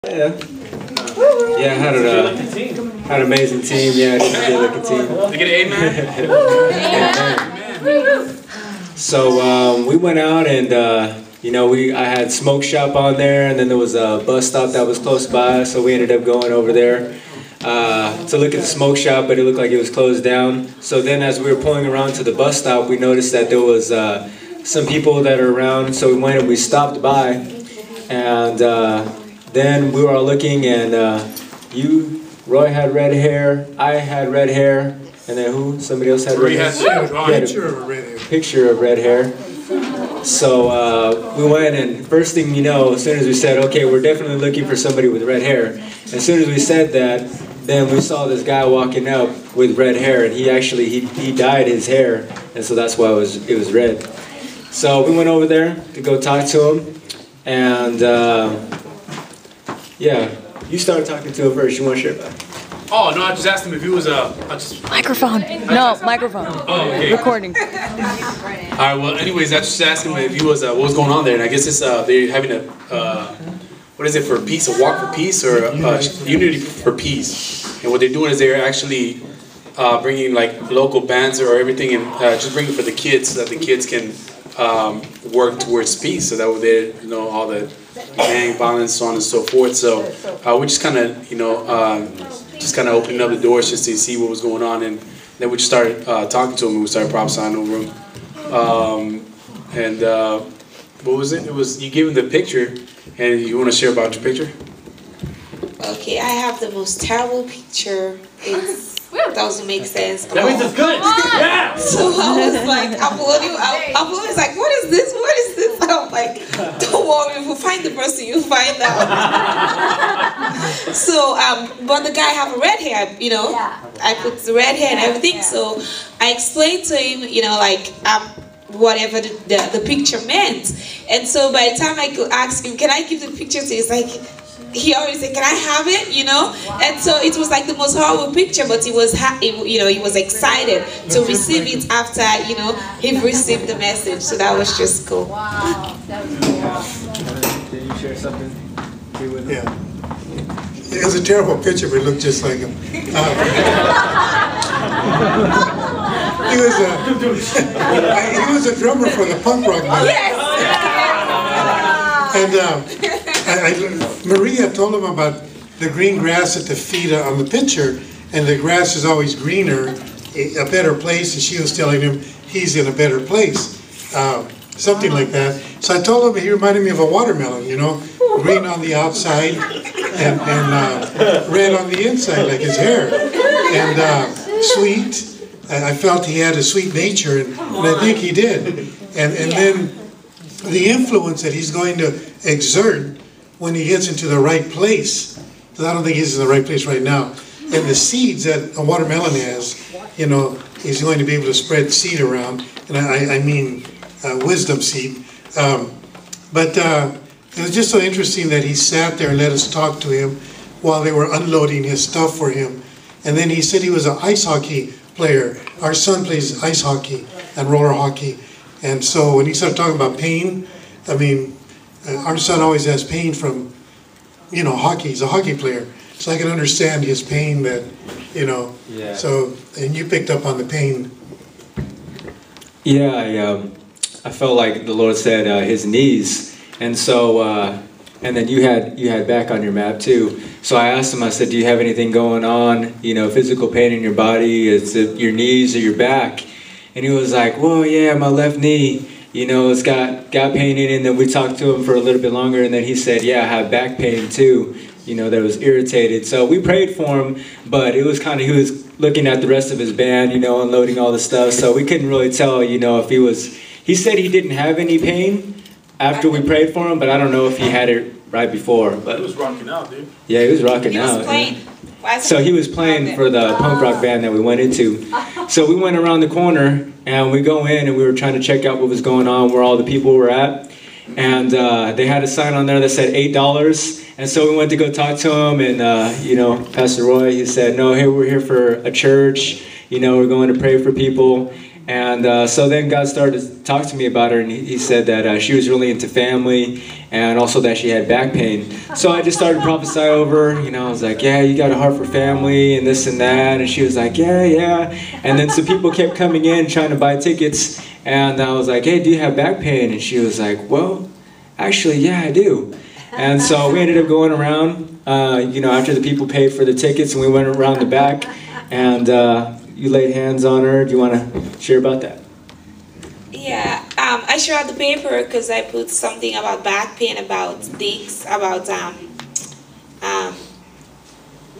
Yeah. Yeah, I had an amazing team. Yeah, just a good-looking team. They get an amen? So we went out and you know, I had Smoke Shop on there, and then there was a bus stop that was close by, so we ended up going over there to look at the smoke shop, but it looked like it was closed down. So then as we were pulling around to the bus stop, we noticed that there was some people that are around, so we went and we stopped by, and then we were all looking, and Roy had red hair, I had red hair, and then who? Somebody else had red hair? He had a picture of red hair. So we went, and first thing you know, as soon as we said, okay, we're definitely looking for somebody with red hair, as soon as we said that, then we saw this guy walking up with red hair, and he dyed his hair, and so that's why it was red. So we went over there to go talk to him, and yeah, you started talking to him first. You want to share about it? Oh, no, I just asked him if he was Microphone. No, microphone. Oh, okay. Recording. All right, well, anyways, I just asked him if he was, what was going on there, and I guess it's, they're having a, what is it, for peace, a walk for peace, or unity for peace. And what they're doing is they're actually bringing, like, local bands or everything, and just bringing it for the kids, so that the kids can work towards peace, so that way they, you know, all the gang violence, so on and so forth. So we just kind of, you know, just kind of opening up the doors just to see what was going on, and then we just started talking to him, and we started prophesying over him. What was it? It was, you gave him the picture, and you want to share about your picture? Okay, I have the most terrible picture. It doesn't make sense. That means it's good. Yeah. So I was like, Apollo is like, what is this? What is this? I'm like, don't worry, if you find the person, you'll find out. So, but the guy have red hair, you know. I put the red hair and everything. So I explained to him, you know, like whatever the picture meant. And so by the time I could ask him, can I give the picture to him? He's like, he always said, can I have it, you know? And so it was like the most horrible picture, but he was you know, he was excited to receive it after, you know, he received the message. So that was just cool. Wow, that was cool. Did you share something? Yeah. It was a terrible picture, but it looked just like him. He was a drummer for the punk rock band. Yes. And Maria told him about the green grass at the feet on the picture, and the grass is always greener, a better place, and she was telling him he's in a better place, something like that. So I told him he reminded me of a watermelon, you know, green on the outside and red on the inside, like his hair, and sweet. I felt he had a sweet nature, and I think he did. And then the influence that he's going to exert when he gets into the right place, because I don't think he's in the right place right now, and the seeds that a watermelon has, you know, he's going to be able to spread seed around, and I mean wisdom seed. But it was just so interesting that he sat there and let us talk to him while they were unloading his stuff for him. And then he said he was an ice hockey player. Our son plays ice hockey and roller hockey. And so when he started talking about pain, I mean, our son always has pain from, you know, hockey. He's a hockey player. So I can understand his pain that, you know. Yeah. So, and you picked up on the pain. Yeah, I felt like the Lord said his knees. And so, and then you had back on your map too. So I asked him, I said, do you have anything going on, you know, physical pain in your body? Is it your knees or your back? And he was like, well, yeah, my left knee, you know, it's got pain in it. And then we talked to him for a little bit longer, and then he said, yeah, I have back pain too, you know, that was irritated. So we prayed for him, but it was kind of, he was looking at the rest of his band, you know, unloading all the stuff. So we couldn't really tell, you know, if he said he didn't have any pain after we prayed for him, but I don't know if he had it right before. But he was rocking out, dude. Yeah, he was rocking out. He was playing. Yeah. So he was playing for the punk rock band that we went into. So we went around the corner, and we go in, and we were trying to check out what was going on, where all the people were at. And they had a sign on there that said $8. And so we went to go talk to him, and you know, Pastor Roy, he said, no, we're here for a church. You know, we're going to pray for people. And so then God started to talk to me about her, and he said that she was really into family, and also that she had back pain. So I just started to prophesy over her. You know, I was like, yeah, you got a heart for family and this and that. And she was like, yeah, yeah. And then some people kept coming in trying to buy tickets. And I was like, hey, do you have back pain? And she was like, well, actually, yeah, I do. And so we ended up going around, you know, after the people paid for the tickets, and we went around the back, and you laid hands on her. Do you want to share about that? Yeah, I shared the paper because I put something about back pain, about discs, about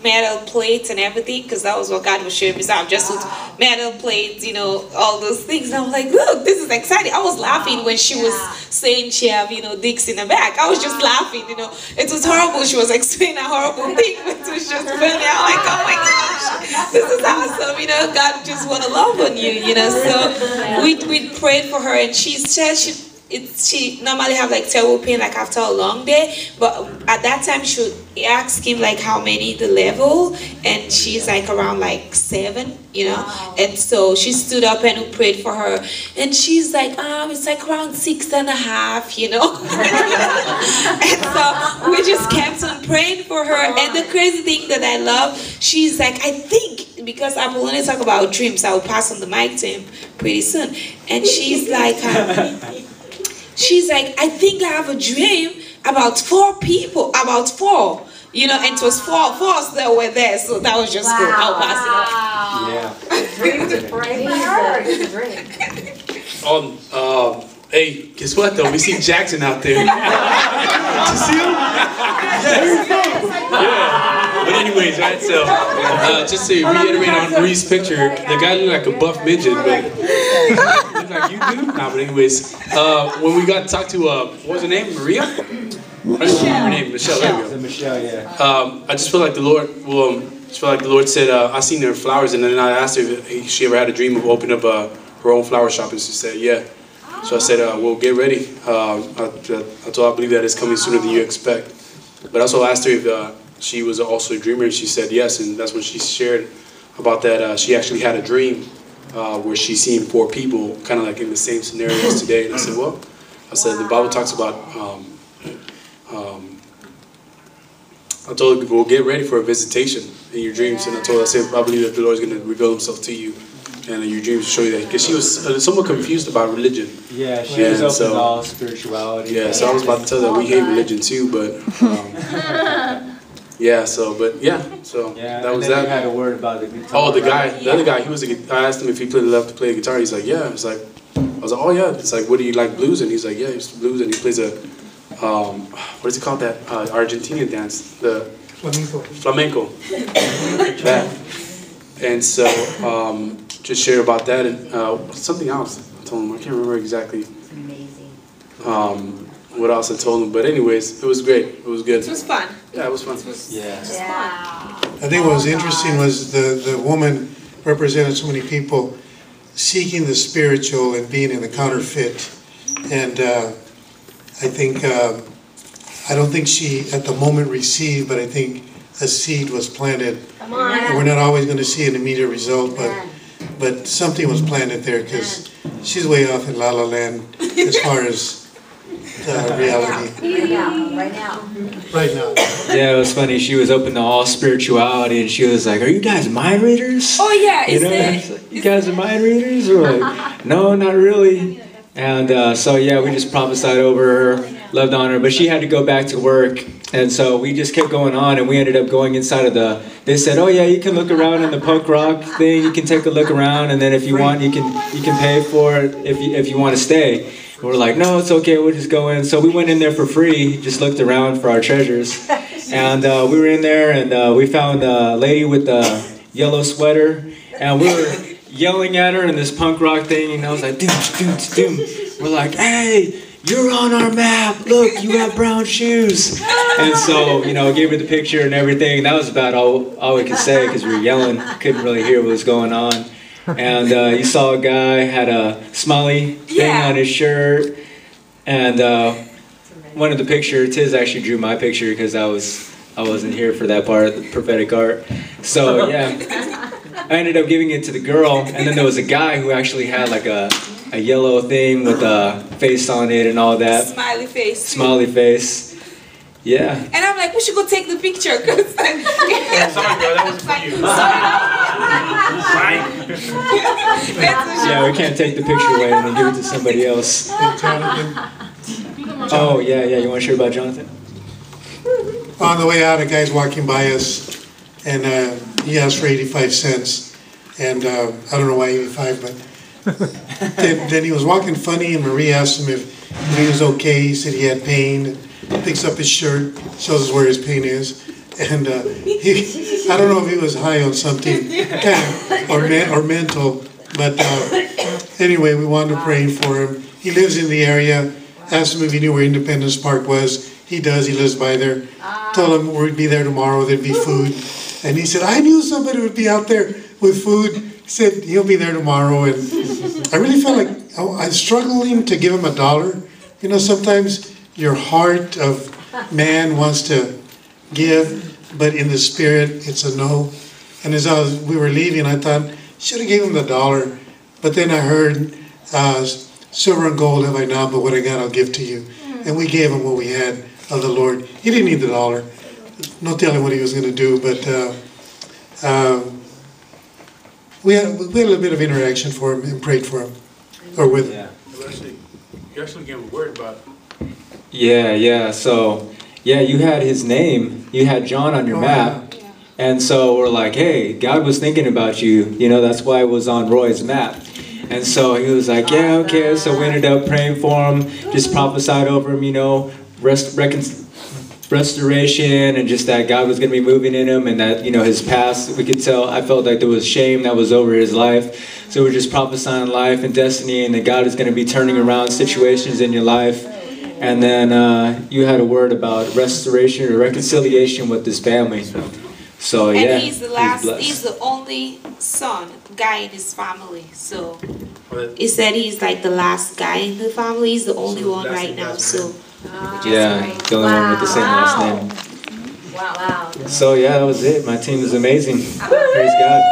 metal plates and everything, because that was what God was showing me. So I'm just with metal plates, you know, all those things. And I'm like, look, this is exciting. I was laughing when she was saying she have, you know, dicks in the back. I was just laughing, you know. It was horrible. She was explaining a horrible thing, but it was just funny. I'm like, oh my gosh, this is awesome. You know, God just want to love on you, you know. So we prayed for her, and she said she normally have like terrible pain like after a long day, but at that time she would ask him like how many the level, and she's like around like 7, you know. And so she stood up and we prayed for her, and she's like it's like around 6.5, you know. And so we just kept on praying for her. And the crazy thing that I love, she's like, I think, because I will only talk about dreams, I will pass on the mic to him pretty soon, and she's like she's like, I think I have a dream about 4 people, about 4, you know, and it was 4 of us that were there, so that was just cool. I'll pass it on. Yeah. Hey, guess what though? We see Jackson out there. Did you see him? Yes. Yeah. But anyways, right? So just to reiterate on Marie's picture, the guy looked like a buff midget, but looked like you do. Nah, but anyways, when we got to talk to what was her name? Maria? I don't remember her name. Michelle. There we go. Michelle, yeah. I just feel like the Lord. Well, just feel like the Lord said, I seen her flowers, and then I asked her if she ever had a dream of opening up her own flower shop, and she said, yeah. So I said, well, get ready. I told her I believe that it's coming sooner than you expect. But I also asked her if she was also a dreamer, and she said yes, and that's when she shared about that. She actually had a dream where she seen 4 people kind of like in the same scenario as today. And I said, well, the Bible talks about, I told her, well, get ready for a visitation in your dreams. And I told her, I said, I believe that the Lord is going to reveal himself to you. And your dreams show you that, because she was somewhat confused about religion. Yeah, she was open to all spirituality. Yeah, so I was about to tell her that we hate religion too, but yeah. So, but yeah, so yeah, that was and then that. You had a word about the guitar. Oh, the other guy, I asked him if he loved to play the guitar. He's like, yeah. It's like, I was like, oh yeah. It's like, what do you like, blues? And he's like, yeah, he's blues, and he plays a what is it called, that Argentinian dance, the flamenco. That. And so just share about that, and something else I told him. I can't remember exactly. It's amazing. What else I told him, but anyways, it was great. It was good. It was fun. Yeah, it was fun. Yeah. I think what was interesting was the woman represented so many people seeking the spiritual and being in the counterfeit. And I think, I don't think she at the moment received, but I think a seed was planted. Come on. And we're not always going to see an immediate result, but something was planted there, because she's way off in La La Land as far as reality. Right now. Yeah, it was funny. She was open to all spirituality, and she was like, "Are you guys mind readers?" Oh yeah, you know, like, you guys are mind readers? We're like, "No, not really." And so yeah, we just prophesied over her, loved on her, but she had to go back to work, and so we just kept going on, and we ended up going inside of they said, oh yeah, you can look around in the punk rock thing, you can take a look around, and then if you want, you can pay for it if you want to stay. And we're like, no, it's okay, we'll just go in. So we went in there for free, just looked around for our treasures, and we were in there, and we found a lady with a yellow sweater, and we were yelling at her in this punk rock thing, and I was like, doom, doom, doom. We're like, hey, you're on our map. Look, you have brown shoes. And so, you know, gave her the picture and everything. That was about all we could say, because we were yelling. Couldn't really hear what was going on. And you saw a guy had a smiley thing on his shirt. And one of the pictures, Tiz actually drew my picture, because I wasn't here for that part, the prophetic art. So yeah. I ended up giving it to the girl, and then there was a guy who actually had like a yellow thing with a face on it and all that. Smiley face. Smiley face. Yeah. And I'm like, we should go take the picture. Cause Sorry, bro, that wasn't for you. Yeah, we can't take the picture away and then give it to somebody else. Oh, yeah, you want to share about Jonathan? On the way out, a guy's walking by us, and he asked for 85 cents. And I don't know why 85, but then he was walking funny, and Marie asked him if he was okay. He said he had pain. Picks up his shirt, shows us where his pain is, and I don't know if he was high on something, or mental, but anyway, we wanted to pray for him. He lives in the area. Asked him if he knew where Independence Park was. He does. He lives by there. Told him we'd be there tomorrow. There'd be food, and he said, "I knew somebody would be out there with food." He said he'll be there tomorrow, and I really felt like I'm struggling to give him $1. You know, sometimes your heart of man wants to give, but in the spirit, it's a no. And as we were leaving, I thought, should have gave him the $1. But then I heard, silver and gold have I not, but what I got I'll give to you. And we gave him what we had of the Lord. He didn't need the $1. No telling what he was going to do, but we had a little bit of interaction for him and prayed for him, or with him. You actually gave a word about it. Yeah. So, you had his name. You had John on your map. Yeah. And so we're like, hey, God was thinking about you. You know, that's why it was on Roy's map. And so he was like, yeah, okay. So we ended up praying for him, just prophesied over him, you know, restoration, and just that God was going to be moving in him, and that, you know, his past, we could tell, I felt like there was shame that was over his life. So we're just prophesying life and destiny, and that God is going to be turning around situations in your life. And then you had a word about restoration or reconciliation with this family. So yeah, and he's the last, he's the only son, guy in his family. So he said he's like the last guy in the family. He's the only one right now. So yeah, the only one with the same last name. Wow. So yeah, that was it. My team is amazing. Praise God.